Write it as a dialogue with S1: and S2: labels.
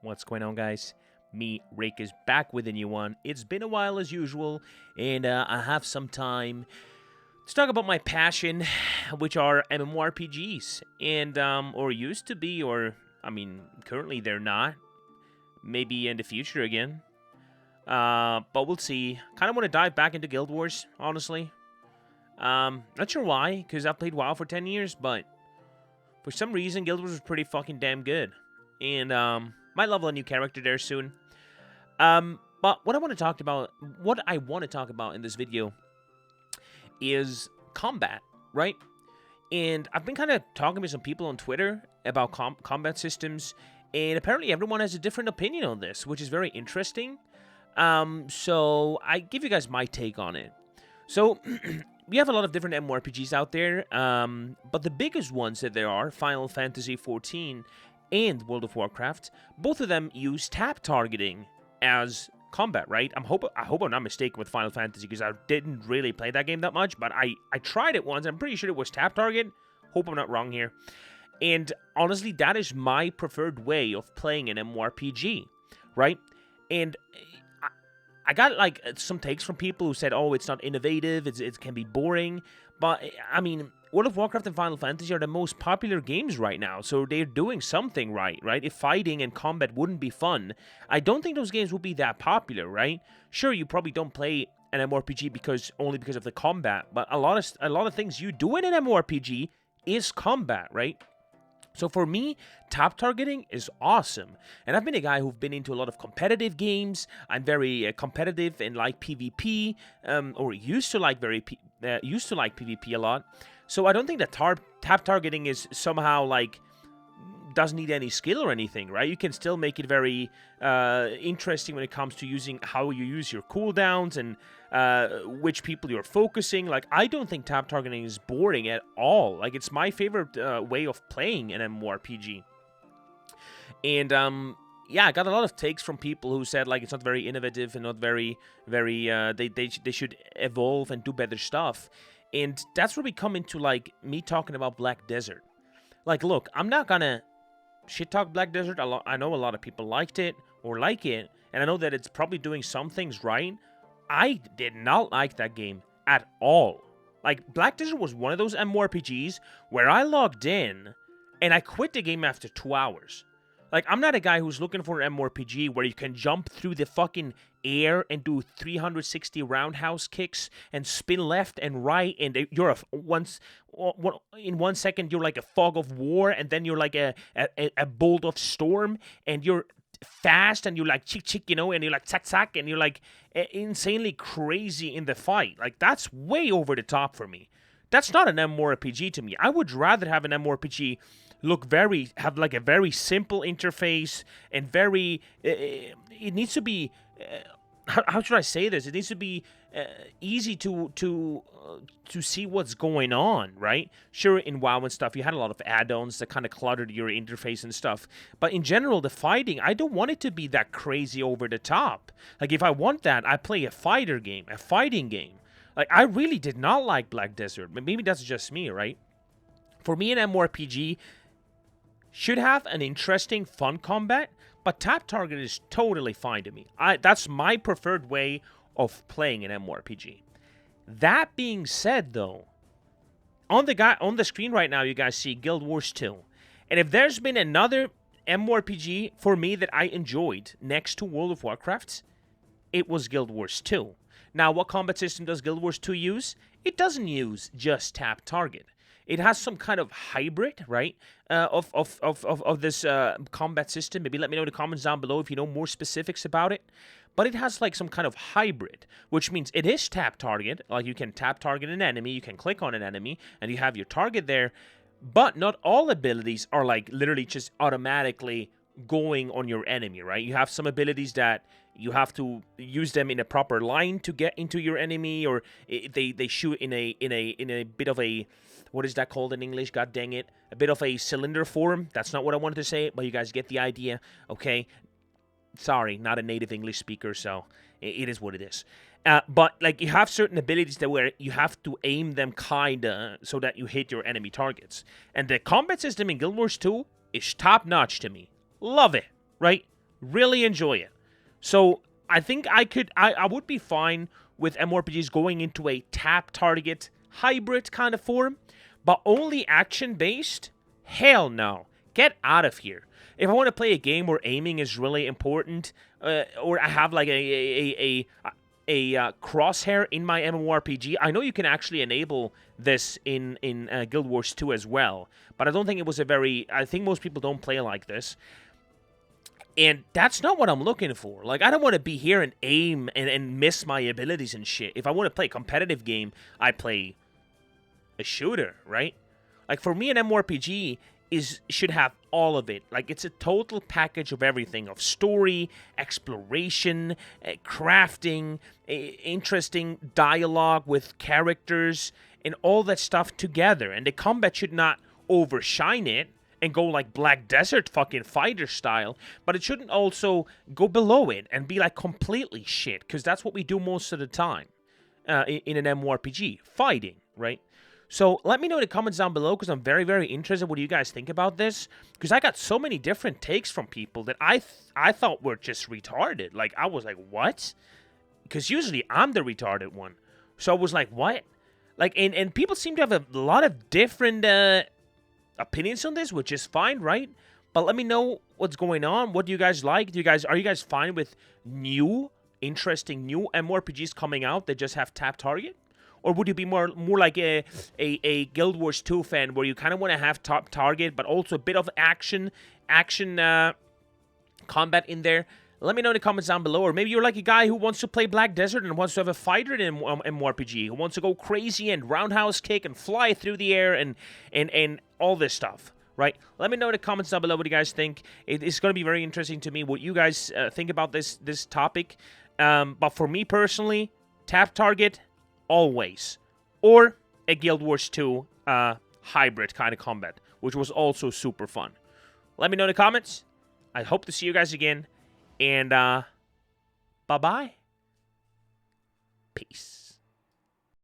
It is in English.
S1: What's going on, guys? Me, Rick, is back with a new one. It's been a while as usual, and I have some time to talk about my passion, which are MMORPGs, and or used to be, or I mean, currently they're not. Maybe in the future again. But we'll see. Kind of want to dive back into Guild Wars, honestly. Not sure why, because I've played WoW for 10 years, but for some reason, Guild Wars was pretty fucking damn good. And, might level a new character there soon. But what I want to talk about in this video is combat, right? And I've been kind of talking to some people on Twitter about combat systems, and apparently everyone has a different opinion on this, which is very interesting. So I give you guys my take on it. So we have a lot of different MMORPGs out there, but the biggest ones that there are, Final Fantasy XIV and World of Warcraft, both of them use tap targeting as combat, right? I hope I'm not mistaken with Final Fantasy, because I didn't really play that game that much, but I tried it once. I'm pretty sure it was tap target. Hope I'm not wrong here. And honestly, that is my preferred way of playing an MMORPG, right? And I got like some takes from people who said, "Oh, it's not innovative. It can be boring." But I mean, World of Warcraft and Final Fantasy are the most popular games right now, so they're doing something right? If fighting and combat wouldn't be fun, I don't think those games would be that popular, right? Sure, you probably don't play an MMORPG only because of the combat, but a lot of things you do in an MMORPG is combat, right? So for me, tap targeting is awesome. And I've been a guy who've been into a lot of competitive games. I'm very competitive and like PvP, or used to like PvP a lot. So I don't think that tap targeting is somehow like doesn't need any skill or anything, right? You can still make it very interesting when it comes to using how you use your cooldowns and which people you're focusing. Like, I don't think tap targeting is boring at all. Like, it's my favorite way of playing an MMORPG. And yeah, I got a lot of takes from people who said like it's not very innovative and not very they should evolve and do better stuff. And that's where we come into like me talking about Black Desert. Like, look, I'm not gonna shit talk Black Desert. I know a lot of people liked it or like it, and I know that it's probably doing some things right. I did not like that game at all. Like, Black Desert was one of those MMORPGs where I logged in and I quit the game after 2 hours. Like, I'm not a guy who's looking for an MMORPG where you can jump through the fucking air and do 360 roundhouse kicks and spin left and right, and you're in 1 second you're like a fog of war, and then you're like a bolt of storm, and you're fast, and you're like chick chick, and you're like zack zack, and you're like insanely crazy in the fight. Like, that's way over the top for me. That's not an MMORPG to me. I would rather have an MMORPG have like a very simple interface and very it needs to be how should I say this? It needs to be easy to see what's going on, right? Sure, in WoW and stuff, you had a lot of add-ons that kind of cluttered your interface and stuff. But in general, the fighting, I don't want it to be that crazy over the top. Like, if I want that, I play a fighting game. Like, I really did not like Black Desert. Maybe that's just me, right? For me, an MMORPG should have an interesting, fun combat, but tap target is totally fine to me. That's my preferred way of playing an MMORPG. That being said, though, on the screen right now, you guys see Guild Wars 2. And if there's been another MMORPG for me that I enjoyed next to World of Warcraft, it was Guild Wars 2. Now, what combat system does Guild Wars 2 use? It doesn't use just tap target. It has some kind of hybrid, right, of this combat system. Maybe let me know in the comments down below if you know more specifics about it. But it has like some kind of hybrid, which means it is tap target. Like, you can tap target an enemy, you can click on an enemy, and you have your target there. But not all abilities are like literally just automatically going on your enemy, right? You have some abilities that you have to use them in a proper line to get into your enemy, or they shoot in a bit of a, what is that called in English? God dang it. A bit of a cylinder form. That's not what I wanted to say, but you guys get the idea, okay? Sorry, not a native English speaker, so it is what it is. But like, you have certain abilities that where you have to aim them kinda so that you hit your enemy targets. And the combat system in Guild Wars 2 is top notch to me. Love it, right? Really enjoy it. So I think I would be fine with MMORPGs going into a tap target hybrid kind of form, but only action based? Hell no. Get out of here. If I want to play a game where aiming is really important, or I have like a crosshair in my MMORPG, I know you can actually enable this in Guild Wars 2 as well, but I don't think it was I think most people don't play like this. And that's not what I'm looking for. Like, I don't want to be here and aim and miss my abilities and shit. If I want to play a competitive game, I play a shooter, right? Like, for me, an MMORPG should have all of it. Like, it's a total package of everything, of story, exploration, crafting, interesting dialogue with characters, and all that stuff together. And the combat should not overshine it and go like Black Desert fucking fighter style, but it shouldn't also go below it and be like completely shit, because that's what we do most of the time in an MMORPG, fighting, right? So let me know in the comments down below, because I'm very, very interested what do you guys think about this, because I got so many different takes from people that I thought were just retarded. Like, I was like, what? Because usually I'm the retarded one. So I was like, what? Like, and people seem to have a lot of different opinions on this, which is fine, right? But let me know what's going on. What do you guys like? Are you guys fine with interesting new MMORPGs coming out that just have tap target? Or would you be more like a Guild Wars 2 fan, where you kind of want to have top target, but also a bit of action combat in there? Let me know in the comments down below. Or maybe you're like a guy who wants to play Black Desert and wants to have a fighter in MMORPG, who wants to go crazy and roundhouse kick and fly through the air and all this stuff, right? Let me know in the comments down below what you guys think. It's going to be very interesting to me what you guys think about this topic. But for me personally, tap target, always. Or a Guild Wars 2 hybrid kind of combat, which was also super fun. Let me know in the comments. I hope to see you guys again. And bye-bye. Peace.